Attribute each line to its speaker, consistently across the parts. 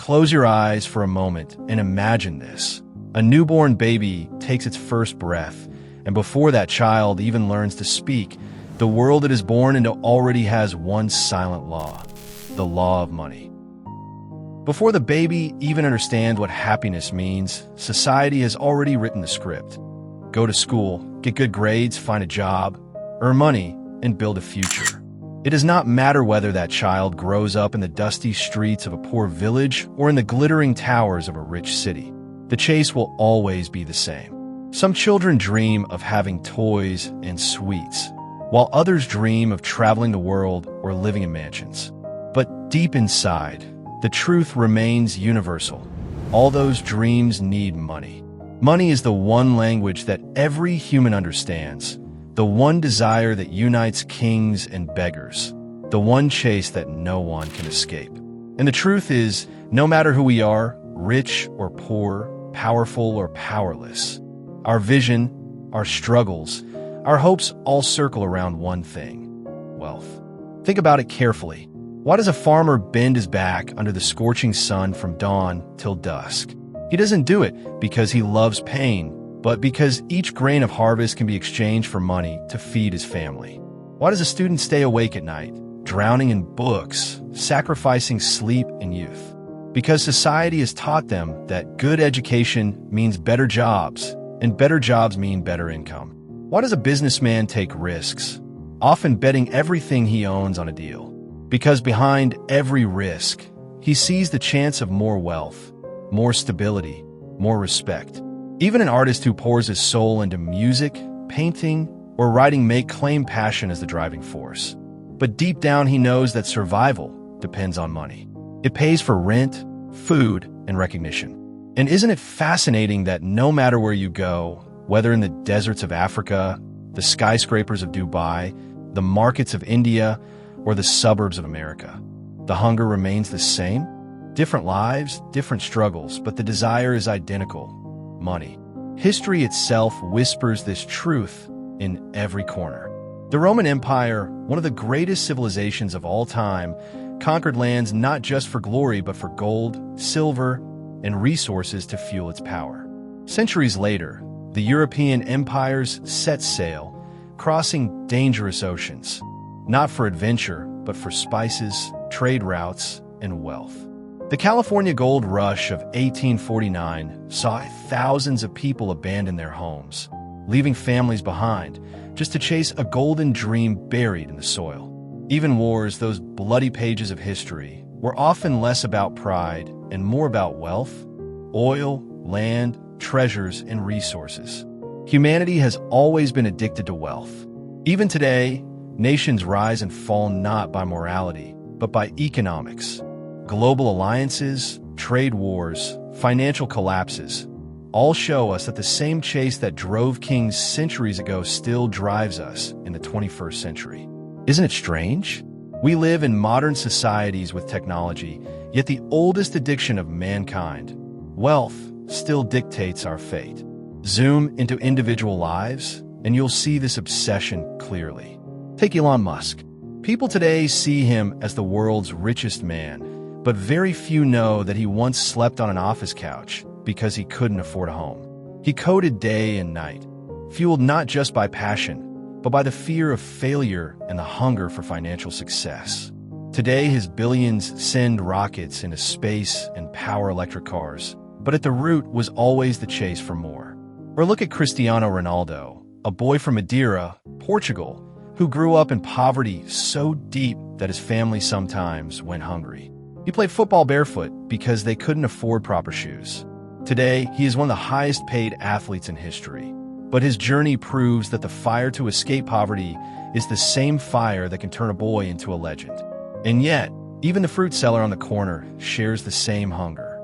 Speaker 1: Close your eyes for a moment and imagine this. A newborn baby takes its first breath, and before that child even learns to speak, the world it is born into already has one silent law: the law of money. Before the baby even understands what happiness means, society has already written the script. Go to school, get good grades, find a job, earn money, and build a future. It does not matter whether that child grows up in the dusty streets of a poor village or in the glittering towers of a rich city. The chase will always be the same. Some children dream of having toys and sweets, while others dream of traveling the world or living in mansions. But deep inside, the truth remains universal. All those dreams need money. Money is the one language that every human understands, the one desire that unites kings and beggars, the one chase that no one can escape. And the truth is, no matter who we are, rich or poor, powerful or powerless, our vision, our struggles, our hopes all circle around one thing: wealth. Think about it carefully. Why does a farmer bend his back under the scorching sun from dawn till dusk? He doesn't do it because he loves pain, but because each grain of harvest can be exchanged for money to feed his family. Why does a student stay awake at night, drowning in books, sacrificing sleep and youth? Because society has taught them that good education means better jobs, and better jobs mean better income. Why does a businessman take risks, often betting everything he owns on a deal? Because behind every risk, he sees the chance of more wealth, more stability, more respect. Even an artist who pours his soul into music, painting, or writing may claim passion as the driving force. But deep down he knows that survival depends on money. It pays for rent, food, and recognition. And isn't it fascinating that no matter where you go, whether in the deserts of Africa, the skyscrapers of Dubai, the markets of India, or the suburbs of America, the hunger remains the same? Different lives, different struggles, but the desire is identical: money. History itself whispers this truth in every corner. The Roman Empire, one of the greatest civilizations of all time, conquered lands not just for glory but for gold, silver, and resources to fuel its power. Centuries later, the European empires set sail, crossing dangerous oceans, not for adventure, but for spices, trade routes, and wealth. The California Gold Rush of 1849 saw thousands of people abandon their homes, leaving families behind just to chase a golden dream buried in the soil. Even wars, those bloody pages of history, were often less about pride and more about wealth, oil, land, treasures, and resources. Humanity has always been addicted to wealth. Even today, nations rise and fall not by morality, but by economics. Global alliances, trade wars, financial collapses, all show us that the same chase that drove kings centuries ago still drives us in the 21st century. Isn't it strange? We live in modern societies with technology, yet the oldest addiction of mankind, wealth, still dictates our fate. Zoom into individual lives, and you'll see this obsession clearly. Take Elon Musk. People today see him as the world's richest man, but very few know that he once slept on an office couch because he couldn't afford a home. He coded day and night, fueled not just by passion, but by the fear of failure and the hunger for financial success. Today, his billions send rockets into space and power electric cars, but at the root was always the chase for more. Or look at Cristiano Ronaldo, a boy from Madeira, Portugal, who grew up in poverty so deep that his family sometimes went hungry. He played football barefoot because they couldn't afford proper shoes. Today, he is one of the highest paid athletes in history. But his journey proves that the fire to escape poverty is the same fire that can turn a boy into a legend. And yet, even the fruit seller on the corner shares the same hunger.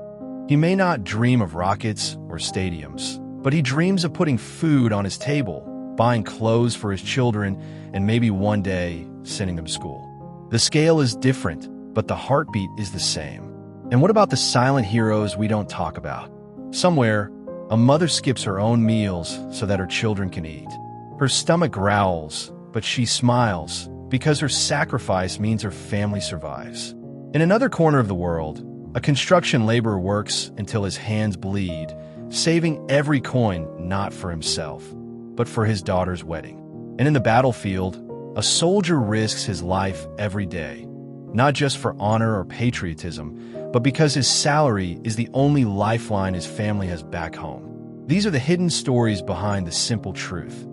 Speaker 1: He may not dream of rockets or stadiums, but he dreams of putting food on his table, buying clothes for his children, and maybe one day sending them to school. The scale is different, but the heartbeat is the same. And what about the silent heroes we don't talk about? Somewhere, a mother skips her own meals so that her children can eat. Her stomach growls, but she smiles because her sacrifice means her family survives. In another corner of the world, A construction laborer works until his hands bleed, saving every coin not for himself, but for his daughter's wedding. And in the battlefield, a soldier risks his life every day, not just for honor or patriotism, but because his salary is the only lifeline his family has back home. These are the hidden stories behind the simple truth.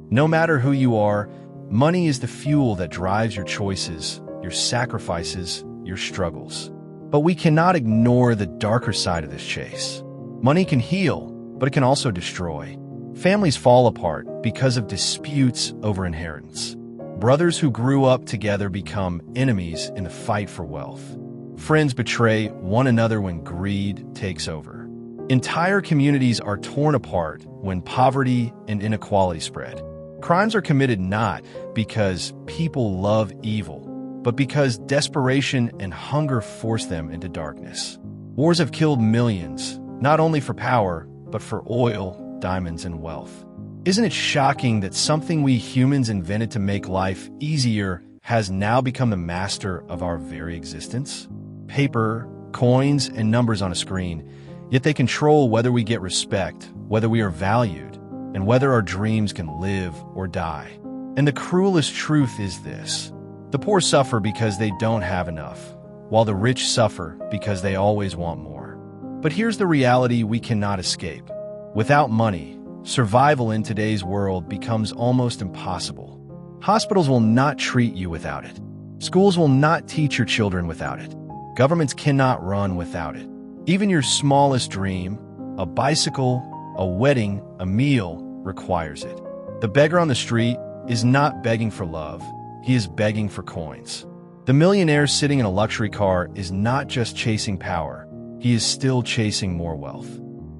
Speaker 1: No matter who you are, money is the fuel that drives your choices, your sacrifices, your struggles. But we cannot ignore the darker side of this chase. Money can heal, but it can also destroy. Families fall apart because of disputes over inheritance. Brothers who grew up together become enemies in the fight for wealth. Friends betray one another when greed takes over. Entire communities are torn apart when poverty and inequality spread. Crimes are committed not because people love evil, but because desperation and hunger force them into darkness. Wars have killed millions, not only for power, but for oil, diamonds, and wealth. Isn't it shocking that something we humans invented to make life easier has now become the master of our very existence? Paper, coins, and numbers on a screen, yet they control whether we get respect, whether we are valued, and whether our dreams can live or die. And the cruelest truth is this: the poor suffer because they don't have enough, while the rich suffer because they always want more. But here's the reality we cannot escape. Without money, survival in today's world becomes almost impossible. Hospitals will not treat you without it. Schools will not teach your children without it. Governments cannot run without it. Even your smallest dream, a bicycle, a wedding, a meal, requires it. The beggar on the street is not begging for love, he is begging for coins. The millionaire sitting in a luxury car is not just chasing power, he is still chasing more wealth.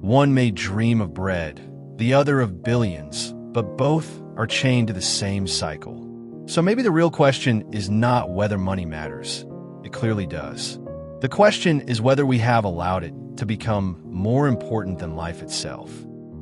Speaker 1: One may dream of bread, the other of billions, but both are chained to the same cycle. So maybe the real question is not whether money matters. It clearly does. The question is whether we have allowed it to become more important than life itself.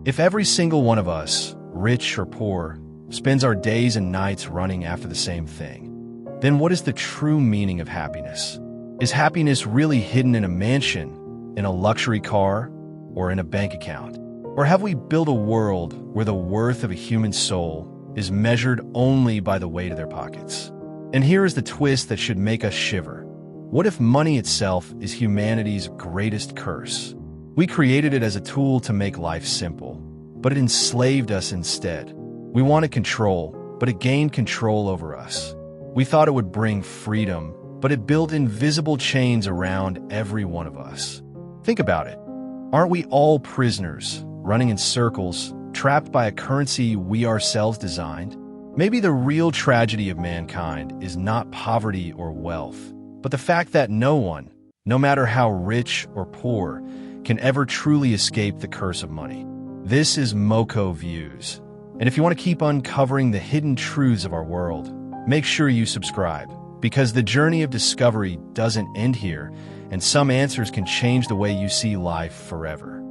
Speaker 1: If every single one of us, rich or poor, spends our days and nights running after the same thing, then what is the true meaning of happiness? Is happiness really hidden in a mansion, in a luxury car, or in a bank account? Or have we built a world where the worth of a human soul is measured only by the weight of their pockets? And here is the twist that should make us shiver. What if money itself is humanity's greatest curse? We created it as a tool to make life simple, but it enslaved us instead. We wanted control, but it gained control over us. We thought it would bring freedom, but it built invisible chains around every one of us. Think about it. Aren't we all prisoners, running in circles, trapped by a currency we ourselves designed? Maybe the real tragedy of mankind is not poverty or wealth, but the fact that no one, no matter how rich or poor, can ever truly escape the curse of money. This is MOCO Views. And if you want to keep uncovering the hidden truths of our world, make sure you subscribe, because the journey of discovery doesn't end here, and some answers can change the way you see life forever.